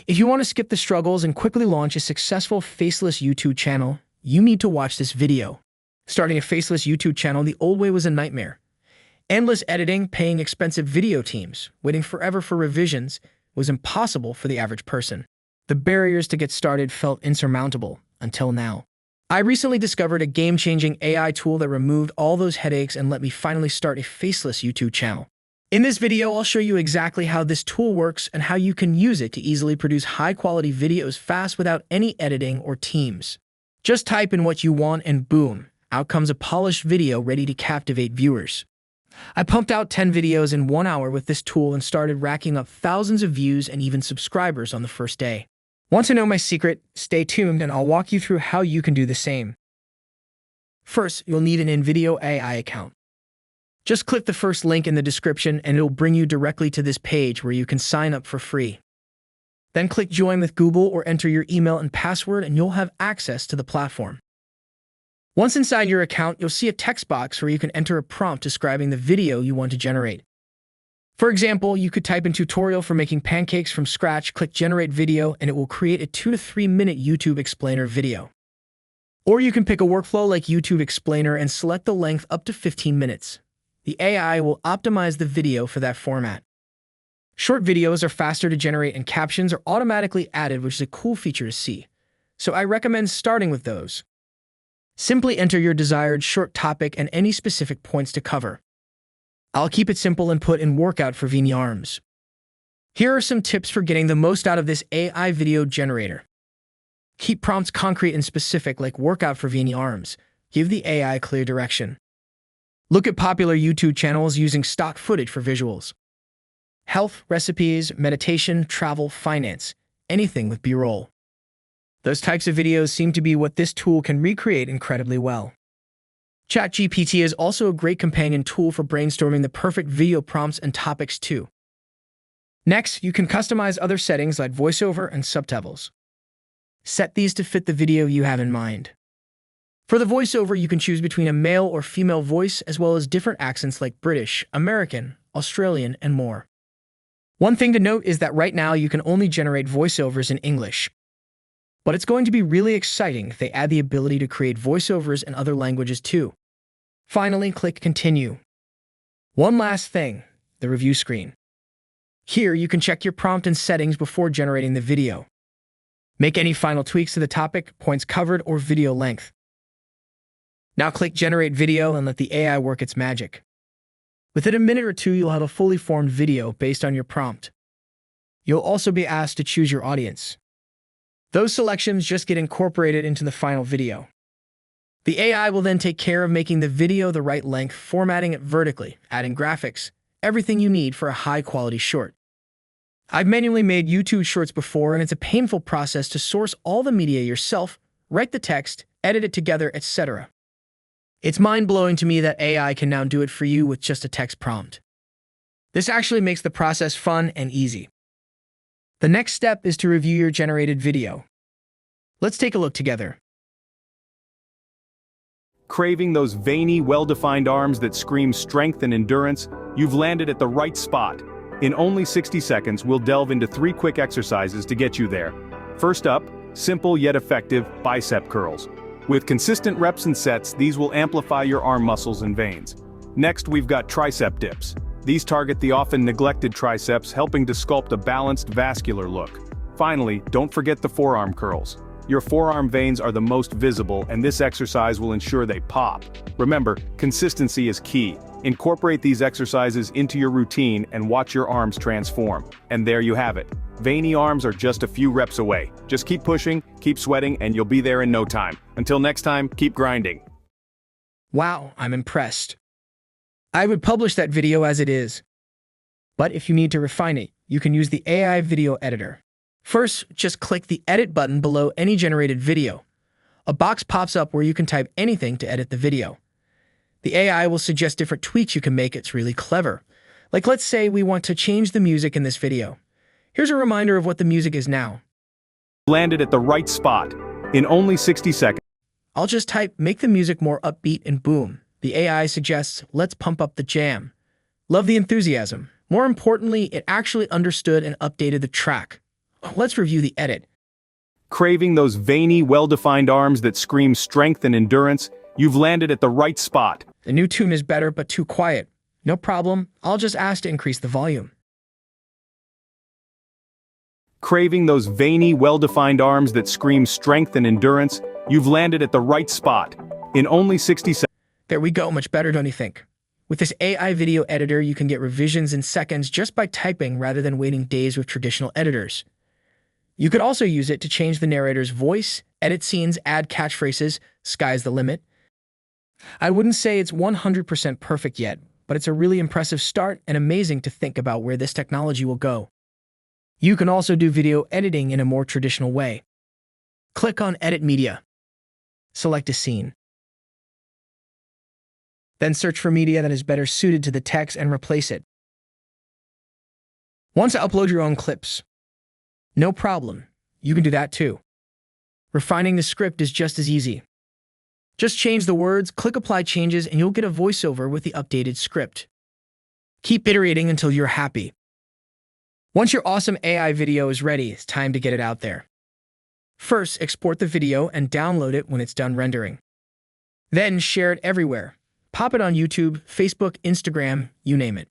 If you want to skip the struggles and quickly launch a successful faceless YouTube channel, you need to watch this video. Starting a faceless YouTube channel the old way was a nightmare. Endless editing, paying expensive video teams, waiting forever for revisions was impossible for the average person. The barriers to get started felt insurmountable until now. I recently discovered a game-changing AI tool that removed all those headaches and let me finally start a faceless YouTube channel. In this video, I'll show you exactly how this tool works and how you can use it to easily produce high-quality videos fast without any editing or teams. Just type in what you want and boom, out comes a polished video ready to captivate viewers. I pumped out 10 videos in 1 hour with this tool and started racking up thousands of views and even subscribers on the first day. Want to know my secret? Stay tuned and I'll walk you through how you can do the same. First, you'll need an Invideo AI account. Just click the first link in the description and it'll bring you directly to this page where you can sign up for free. Then click Join with Google or enter your email and password and you'll have access to the platform. Once inside your account, you'll see a text box where you can enter a prompt describing the video you want to generate. For example, you could type in tutorial for making pancakes from scratch, click generate video, and it will create a 2 to 3 minute YouTube explainer video. Or you can pick a workflow like YouTube explainer and select the length up to 15 minutes. The AI will optimize the video for that format. Short videos are faster to generate and captions are automatically added, which is a cool feature to see. So I recommend starting with those. Simply enter your desired short topic and any specific points to cover. I'll keep it simple and put in workout for veiny arms. Here are some tips for getting the most out of this AI video generator. Keep prompts concrete and specific like workout for veiny arms. Give the AI clear direction. Look at popular YouTube channels using stock footage for visuals. Health, recipes, meditation, travel, finance, anything with B-roll. Those types of videos seem to be what this tool can recreate incredibly well. ChatGPT is also a great companion tool for brainstorming the perfect video prompts and topics too. Next, you can customize other settings like Voiceover and Subtitles. Set these to fit the video you have in mind. For the voiceover, you can choose between a male or female voice as well as different accents like British, American, Australian, and more. One thing to note is that right now you can only generate voiceovers in English. But it's going to be really exciting if they add the ability to create voiceovers in other languages too. Finally, click Continue. One last thing, the review screen. Here you can check your prompt and settings before generating the video. Make any final tweaks to the topic, points covered, or video length. Now click Generate Video and let the AI work its magic. Within a minute or two, you'll have a fully formed video based on your prompt. You'll also be asked to choose your audience. Those selections just get incorporated into the final video. The AI will then take care of making the video the right length, formatting it vertically, adding graphics, everything you need for a high-quality short. I've manually made YouTube shorts before, and it's a painful process to source all the media yourself, write the text, edit it together, etc. It's mind-blowing to me that AI can now do it for you with just a text prompt. This actually makes the process fun and easy. The next step is to review your generated video. Let's take a look together. Craving those veiny, well-defined arms that scream strength and endurance? You've landed at the right spot. In only 60 seconds, we'll delve into 3 quick exercises to get you there. First up, simple yet effective bicep curls. With consistent reps and sets, these will amplify your arm muscles and veins. Next, we've got tricep dips. These target the often neglected triceps, helping to sculpt a balanced, vascular look. Finally, don't forget the forearm curls. Your forearm veins are the most visible, and this exercise will ensure they pop. Remember, consistency is key. Incorporate these exercises into your routine and watch your arms transform. And there you have it. Veiny arms are just a few reps away. Just keep pushing, keep sweating, and you'll be there in no time. Until next time, keep grinding. Wow, I'm impressed. I would publish that video as it is. But if you need to refine it, you can use the AI video editor. First, just click the edit button below any generated video. A box pops up where you can type anything to edit the video. The AI will suggest different tweaks you can make. It's really clever. Like, let's say we want to change the music in this video. Here's a reminder of what the music is now. Landed at the right spot. In only 60 seconds. I'll just type, make the music more upbeat, and boom. The AI suggests, let's pump up the jam. Love the enthusiasm. More importantly, it actually understood and updated the track. let's review the edit. Craving those veiny, well-defined arms that scream strength and endurance? You've landed at the right spot. The new tune is better but too quiet. No problem, I'll just ask to increase the volume. Craving those veiny, well-defined arms that scream strength and endurance? You've landed at the right spot. In only 60 seconds. There we go, much better, don't you think? With this AI video editor, you can get revisions in seconds just by typing rather than waiting days with traditional editors. You could also use it to change the narrator's voice, edit scenes, add catchphrases. Sky's the limit. I wouldn't say it's 100% perfect yet, but it's a really impressive start and amazing to think about where this technology will go. You can also do video editing in a more traditional way. Click on Edit Media. Select a scene. Then search for media that is better suited to the text and replace it. Want to upload your own clips? No problem, you can do that too. Refining the script is just as easy. Just change the words, click Apply Changes, and you'll get a voiceover with the updated script. Keep iterating until you're happy. Once your awesome AI video is ready, it's time to get it out there. First, export the video and download it when it's done rendering. Then share it everywhere. Pop it on YouTube, Facebook, Instagram, you name it.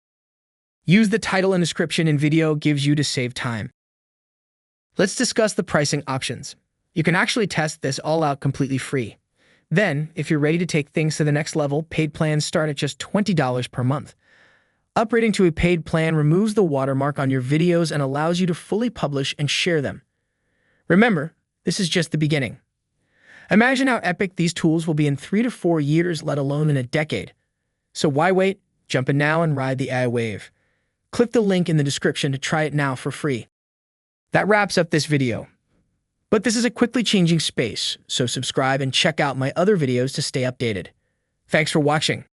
Use the title and description in video gives you to save time. Let's discuss the pricing options. You can actually test this all out completely free. Then, if you're ready to take things to the next level, paid plans start at just $20 per month. Upgrading to a paid plan removes the watermark on your videos and allows you to fully publish and share them. Remember, this is just the beginning. Imagine how epic these tools will be in 3 to 4 years, let alone in a decade. So why wait? Jump in now and ride the AI wave. Click the link in the description to try it now for free. That wraps up this video. But this is a quickly changing space, so subscribe and check out my other videos to stay updated. Thanks for watching.